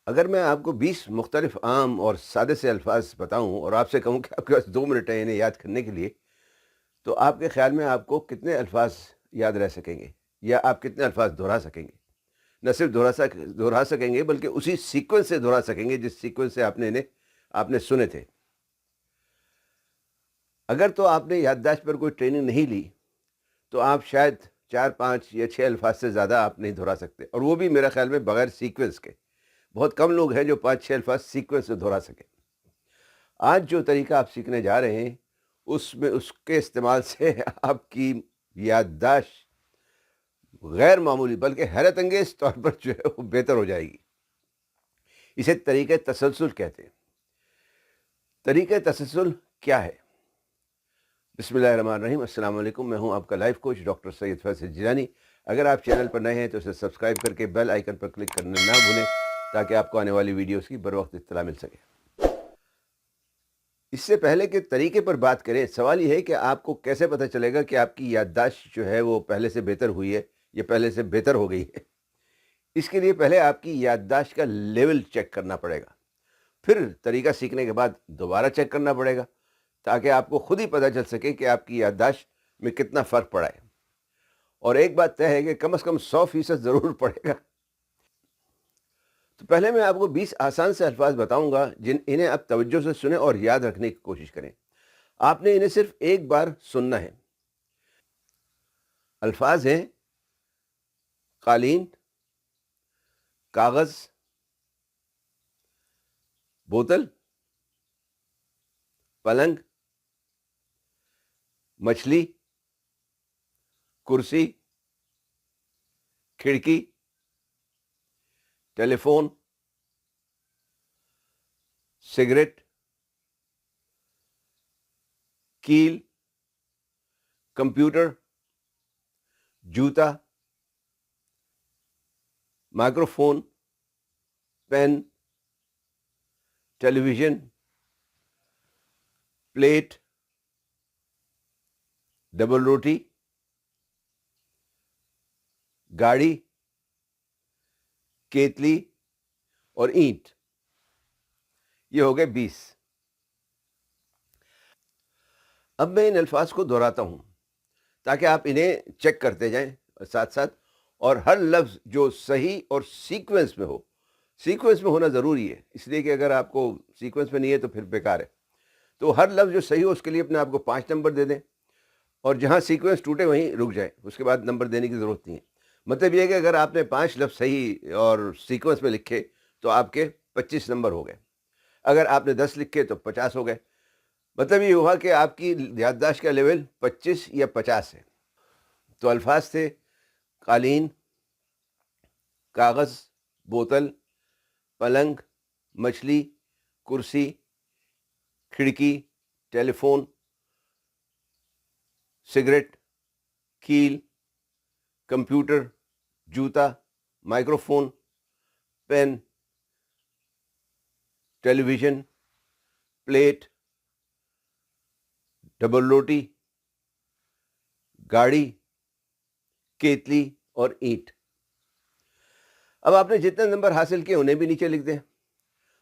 اگر میں آپ کو 20 مختلف عام اور سادے سے الفاظ بتاؤں اور آپ سے کہوں کہ آپ کے پاس 2 منٹ ہیں انہیں یاد کرنے کے لیے، تو آپ کے خیال میں آپ کو کتنے الفاظ یاد رہ سکیں گے؟ یا آپ کتنے الفاظ دہرا سکیں گے؟ نہ صرف دہرا سکیں گے بلکہ اسی سیکوینس سے دہرا سکیں گے جس سیکوینس سے آپ نے سنے تھے۔ اگر تو آپ نے یادداشت پر کوئی ٹریننگ نہیں لی تو آپ شاید 4 5 یا 6 الفاظ سے زیادہ آپ نہیں دہرا سکتے، اور وہ بھی میرا خیال میں بغیر سیکوینس کے۔ بہت کم لوگ ہیں جو 5 6 الفاظ سیکوینس سے دہرا سکیں۔ آج جو طریقہ آپ سیکھنے جا رہے ہیں اس کے استعمال سے آپ کی یادداشت غیر معمولی بلکہ حیرت انگیز طور پر جو ہے وہ بہتر ہو جائے گی۔ اسے طریقہ تسلسل کہتے ہیں۔ طریقہ تسلسل کیا ہے؟ بسم اللہ الرحمن الرحیم۔ السلام علیکم، میں ہوں آپ کا لائف کوچ ڈاکٹر سید فیصل جیلانی۔ اگر آپ چینل پر نئے ہیں تو اسے سبسکرائب کر کے بیل آئیکن پر کلک کرنا نہ بھولیں تاکہ آپ کو آنے والی ویڈیوز کی بروقت اطلاع مل سکے۔ اس سے پہلے کہ طریقے پر بات کریں، سوال یہ ہے کہ آپ کو کیسے پتہ چلے گا کہ آپ کی یادداشت جو ہے وہ پہلے سے بہتر ہوئی ہے یا پہلے سے بہتر ہو گئی ہے؟ اس کے لیے پہلے آپ کی یادداشت کا لیول چیک کرنا پڑے گا، پھر طریقہ سیکھنے کے بعد دوبارہ چیک کرنا پڑے گا تاکہ آپ کو خود ہی پتہ چل سکے کہ آپ کی یادداشت میں کتنا فرق پڑا ہے۔ اور ایک بات طے ہے کہ کم از کم 100% ضرور پڑے گا۔ تو پہلے میں آپ کو 20 آسان سے الفاظ بتاؤں گا انہیں آپ توجہ سے سنیں اور یاد رکھنے کی کوشش کریں۔ آپ نے انہیں صرف ایک بار سننا ہے۔ الفاظ ہیں قالین، کاغذ، بوتل، پلنگ، مچھلی، کرسی، کھڑکی، ٹیلی فون، سگریٹ، کیل، کمپیوٹر، جوتا، مائکرو فون، پین، ٹیلی ویژن، پلیٹ، ڈبل روٹی، گاڑی، کیتلی اور اینٹ۔ یہ ہو گئے 20۔ اب میں ان الفاظ کو دہراتا ہوں تاکہ آپ انہیں چیک کرتے جائیں ساتھ ساتھ، اور ہر لفظ جو صحیح اور سیکوینس میں ہو۔ سیکوینس میں ہونا ضروری ہے، اس لیے کہ اگر آپ کو سیکوینس میں نہیں ہے تو پھر بیکار ہے۔ تو ہر لفظ جو صحیح ہو اس کے لیے اپنے آپ کو 5 نمبر دے دیں، اور جہاں سیکوینس ٹوٹے وہیں رک جائیں، اس کے بعد نمبر دینے کی ضرورت نہیں ہے۔ مطلب یہ ہے کہ اگر آپ نے 5 لفظ صحیح اور سیکوینس میں لکھے تو آپ کے 25 نمبر ہو گئے۔ اگر آپ نے 10 لکھے تو 50 ہو گئے۔ مطلب یہ ہوا کہ آپ کی یادداشت کا لیول 25 یا 50 ہے۔ تو الفاظ تھے قالین، کاغذ، بوتل، پلنگ، مچھلی، کرسی، کھڑکی، ٹیلی فون، سگریٹ، کیل، کمپیوٹر، جوتا، مائکرو فون، پین، ٹیلی ویژن، پلیٹ، ڈبل روٹی، گاڑی، کیتلی اور اینٹ۔ اب آپ نے جتنے نمبر حاصل کیے انہیں بھی نیچے لکھ دیں۔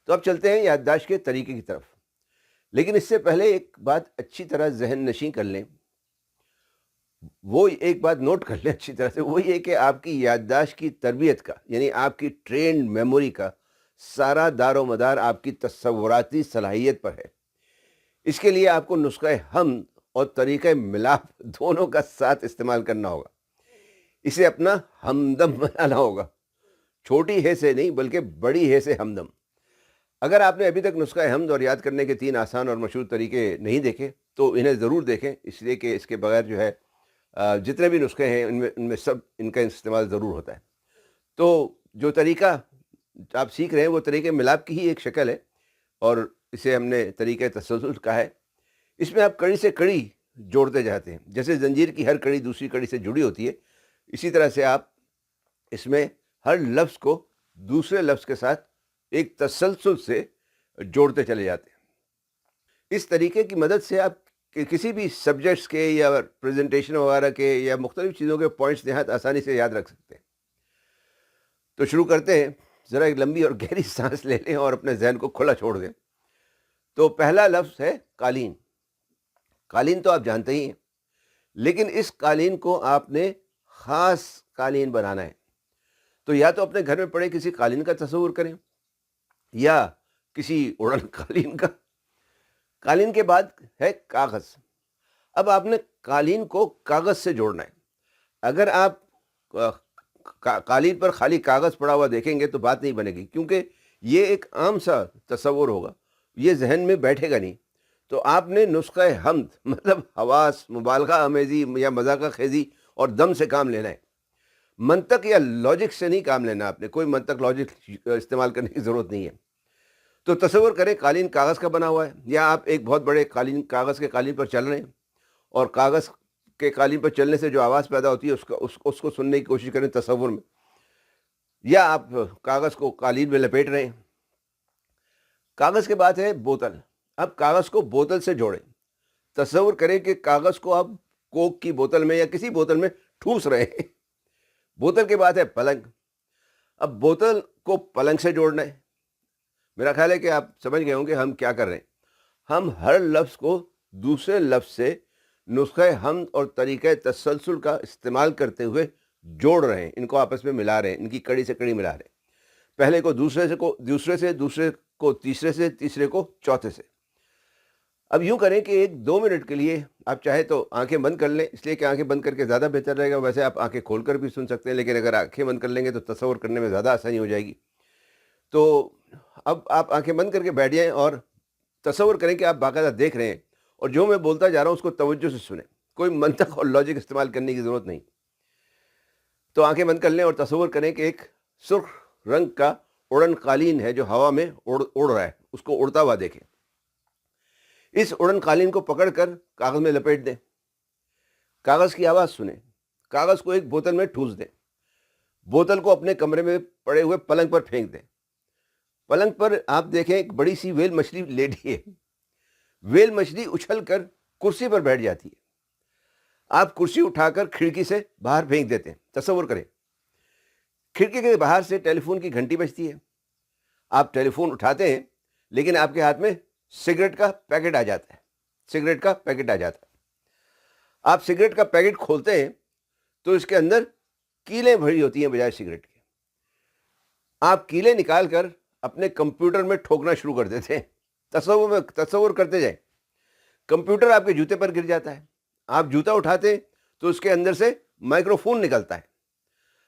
تو اب چلتے ہیں یادداشت کے طریقے کی طرف، لیکن اس سے پہلے ایک بات اچھی طرح ذہن نشین کر لیں، وہ ایک بات نوٹ کر لیں اچھی طرح سے، وہ یہ کہ آپ کی یادداشت کی تربیت کا، یعنی آپ کی ٹرینڈ میموری کا سارا دار و مدار آپ کی تصوراتی صلاحیت پر ہے۔ اس کے لیے آپ کو نسخہ حمد اور طریقہ ملاپ دونوں کا ساتھ استعمال کرنا ہوگا۔ اسے اپنا ہمدم بنانا ہوگا، چھوٹی ہے سے نہیں بلکہ بڑی ہے سے ہمدم۔ اگر آپ نے ابھی تک نسخہ حمد اور یاد کرنے کے 3 آسان اور مشہور طریقے نہیں دیکھے تو انہیں ضرور دیکھیں، اس لیے کہ اس کے بغیر جو ہے جتنے بھی نسخے ہیں ان میں سب ان کا استعمال ضرور ہوتا ہے۔ تو جو طریقہ آپ سیکھ رہے ہیں وہ طریقے ملاپ کی ہی ایک شکل ہے، اور اسے ہم نے طریقہ تسلسل کہا ہے۔ اس میں آپ کڑی سے کڑی جوڑتے جاتے ہیں، جیسے زنجیر کی ہر کڑی دوسری کڑی سے جڑی ہوتی ہے، اسی طرح سے آپ اس میں ہر لفظ کو دوسرے لفظ کے ساتھ ایک تسلسل سے جوڑتے چلے جاتے ہیں۔ اس طریقے کی مدد سے آپ کسی بھی سبجیکٹس کے یا پریزنٹیشن وغیرہ کے یا مختلف چیزوں کے پوائنٹس نہایت آسانی سے یاد رکھ سکتے ہیں۔ تو شروع کرتے ہیں۔ ذرا ایک لمبی اور گہری سانس لے لیں اور اپنے ذہن کو کھلا چھوڑ دیں. تو پہلا لفظ ہے قالین. قالین تو آپ جانتے ہی ہیں، لیکن اس قالین کو آپ نے خاص قالین بنانا ہے. تو یا تو اپنے گھر میں پڑے کسی قالین کا تصور کریں یا کسی اڑن قالین کا. قالین کے بعد ہے کاغذ. اب آپ نے قالین کو کاغذ سے جوڑنا ہے. اگر آپ قالین پر خالی کاغذ پڑا ہوا دیکھیں گے تو بات نہیں بنے گی، کیونکہ یہ ایک عام سا تصور ہوگا، یہ ذہن میں بیٹھے گا نہیں. تو آپ نے نسخہ حمد مطلب حواس، مبالغہ آمیزی یا مذاقہ خیزی اور دم سے کام لینا ہے. منطق یا لاجک سے نہیں کام لینا. آپ نے کوئی منطق لاجک استعمال کرنے کی ضرورت نہیں ہے. تو تصور کریں قالین کاغذ کا بنا ہوا ہے، یا آپ ایک بہت بڑے کاغذ کے قالین پر چل رہے ہیں، اور کاغذ کے قالین پر چلنے سے جو آواز پیدا ہوتی ہے اس کو سننے کی کوشش کریں تصور میں، یا آپ کاغذ کو قالین میں لپیٹ رہے ہیں. کاغذ کے بعد ہے بوتل. اب کاغذ کو بوتل سے جوڑیں. تصور کریں کہ کاغذ کو آپ کوک کی بوتل میں یا کسی بوتل میں ٹھوس رہے ہیں. بوتل کے بعد ہے پلنگ. اب بوتل کو پلنگ سے جوڑنا ہے. میرا خیال ہے کہ آپ سمجھ گئے ہوں گے ہم کیا کر رہے ہیں. ہم ہر لفظ کو دوسرے لفظ سے نسخہ حمد اور طریقہ تسلسل کا استعمال کرتے ہوئے جوڑ رہے ہیں، ان کو آپس میں ملا رہے ہیں، ان کی کڑی سے کڑی ملا رہے ہیں. پہلے کو دوسرے کو تیسرے سے، تیسرے کو چوتھے سے. اب یوں کریں کہ 1-2 منٹ کے لیے آپ چاہے تو آنکھیں بند کر لیں، اس لیے کہ آنکھیں بند کر کے زیادہ بہتر رہے گا. ویسے آپ آنکھیں کھول کر بھی سن سکتے ہیں، لیکن اگر آنکھیں بند کر لیں گے تو تصور کرنے میں زیادہ آسانی ہو جائے گی. تو اب آپ آنکھیں بند کر کے بیٹھ جائیں اور تصور کریں کہ آپ باقاعدہ دیکھ رہے ہیں، اور جو میں بولتا جا رہا ہوں اس کو توجہ سے سنیں. کوئی منطق اور لاجک استعمال کرنے کی ضرورت نہیں. تو آنکھیں بند کر لیں اور تصور کریں کہ ایک سرخ رنگ کا اڑن قالین ہے جو ہوا میں اڑ رہا ہے. اس کو اڑتا ہوا دیکھیں. اس اڑن قالین کو پکڑ کر کاغذ میں لپیٹ دیں. کاغذ کی آواز سنیں. کاغذ کو ایک بوتل میں ٹھوس دیں. بوتل کو اپنے کمرے میں پڑے ہوئے پلنگ پر پھینک دیں. پلنگ پر آپ دیکھیں ایک بڑی سی ویل مچھلی لیٹی ہے. ویل مچھلی اچھل کر کرسی پر بیٹھ جاتی ہے. آپ کرسی اٹھا کر کھڑکی سے باہر پھینک دیتے ہیں. تصور کریں کھڑکی کے باہر سے ٹیلی فون کی گھنٹی بجتی ہے. آپ ٹیلی فون اٹھاتے ہیں، لیکن آپ کے ہاتھ میں سگریٹ کا پیکٹ آ جاتا ہے. سگریٹ کا پیکٹ آ جاتا ہے. آپ سگریٹ کا پیکٹ کھولتے ہیں تو اس کے اندر کیلیں بھری ہوتی ہیں بجائے سگریٹ کے. آپ کیلیں نکال کر اپنے کمپیوٹر میں ٹھوکنا شروع کر دیتے ہیں. تصور کرتے جائیں. کمپیوٹر آپ کے جوتے پر گر جاتا ہے. آپ جوتا اٹھاتے ہیں تو اس کے اندر سے مائکرو فون نکلتا ہے.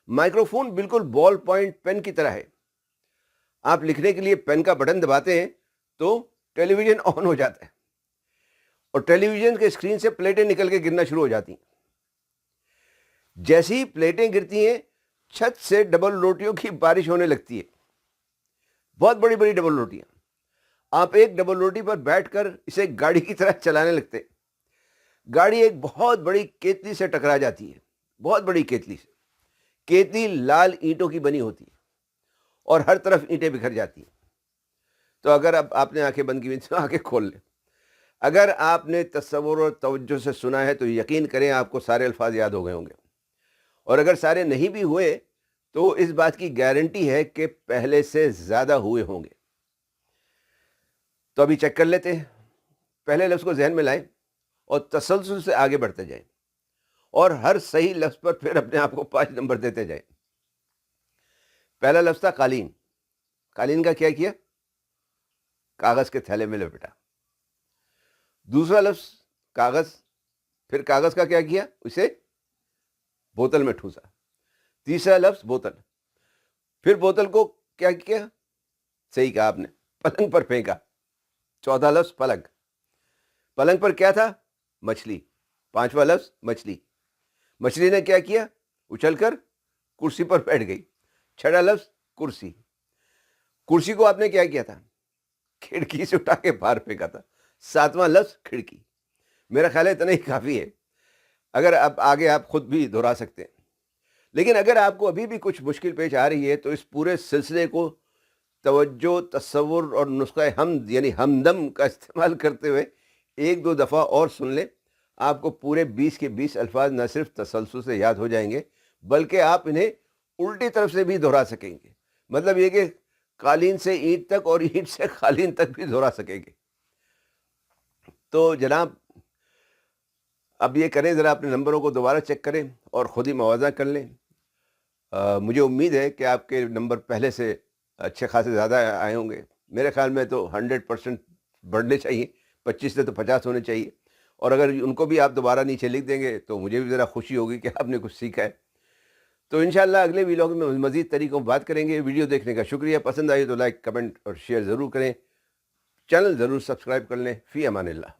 مائکرو فون بالکل بال پوائنٹ پین کی طرح ہے. آپ لکھنے کے لیے پین کا بٹن دباتے ہیں تو ٹیلی ویژن آن ہو جاتا ہے، اور ٹیلی ویژن کے اسکرین سے پلیٹیں نکل کے گرنا شروع ہو جاتی ہیں. جیسی پلیٹیں گرتی ہیں چھت سے ڈبل روٹیوں کی بارش ہونے لگتی ہے. بہت بڑی بڑی ڈبل روٹیاں. آپ ایک ڈبل روٹی پر بیٹھ کر اسے گاڑی کی طرح چلانے لگتے. گاڑی ایک بہت بڑی کیتلی سے ٹکرا جاتی ہے. بہت بڑی کیتلی سے. کیتلی لال اینٹوں کی بنی ہوتی ہے اور ہر طرف اینٹیں بکھر جاتی ہیں. تو اگر اب آپ نے آنکھیں بند کی ہوئی تو آنکھیں کھول لیں. اگر آپ نے تصور اور توجہ سے سنا ہے تو یقین کریں آپ کو سارے الفاظ یاد ہو گئے ہوں گے، اور اگر سارے نہیں بھی ہوئے تو اس بات کی گارنٹی ہے کہ پہلے سے زیادہ ہوئے ہوں گے. تو ابھی چیک کر لیتے ہیں. پہلے لفظ کو ذہن میں لائیں اور تسلسل سے آگے بڑھتے جائیں، اور ہر صحیح لفظ پر پھر اپنے آپ کو 5 نمبر دیتے جائیں. پہلا لفظ تھا قالین. قالین کا کیا کیا؟ کاغذ کے تھیلے میں لپٹا. دوسرا لفظ کاغذ. پھر کاغذ کا کیا کیا؟ اسے بوتل میں ٹھوسا. تیسرا لفظ بوتل. پھر بوتل کو کیا کیا؟ صحیح کہا آپ نے، پلنگ پر پھینکا. چوتھا لفظ پلنگ. پلنگ پر کیا تھا؟ مچھلی. پانچواں لفظ مچھلی. مچھلی نے کیا کیا؟ اچھل کر کرسی پر بیٹھ گئی. چھٹا لفظ کرسی. کرسی کو آپ نے کیا کیا تھا؟ کھڑکی سے اٹھا کے باہر پھینکا تھا. ساتواں لفظ کھڑکی. میرا خیال ہے اتنا ہی کافی ہے. اگر آپ آگے آپ خود بھی دہرا سکتے ہیں. لیکن اگر آپ کو ابھی بھی کچھ مشکل پیش آ رہی ہے تو اس پورے سلسلے کو توجہ، تصور اور نسخہ حمد یعنی ہمدم کا استعمال کرتے ہوئے 1-2 دفعہ اور سن لیں. آپ کو پورے 20 کے 20 الفاظ نہ صرف تسلسل سے یاد ہو جائیں گے، بلکہ آپ انہیں الٹی طرف سے بھی دہرا سکیں گے. مطلب یہ کہ قالین سے اینٹ تک اور اینٹ سے قالین تک بھی دہرا سکیں گے. تو جناب اب یہ کریں، ذرا اپنے نمبروں کو دوبارہ چیک کریں اور خود ہی موازنہ کر لیں. مجھے امید ہے کہ آپ کے نمبر پہلے سے اچھے خاصے زیادہ آئے ہوں گے. میرے خیال میں تو 100% بڑھنے چاہیے، 25 سے تو 50 ہونے چاہیے. اور اگر ان کو بھی آپ دوبارہ نیچے لکھ دیں گے تو مجھے بھی ذرا خوشی ہوگی کہ آپ نے کچھ سیکھا ہے. تو انشاءاللہ اگلے ویلاگ میں مزید طریقوں بات کریں گے. ویڈیو دیکھنے کا شکریہ. پسند آئی تو لائک، کمنٹ اور شیئر ضرور کریں. چینل ضرور سبسکرائب کر لیں. فی امان اللہ.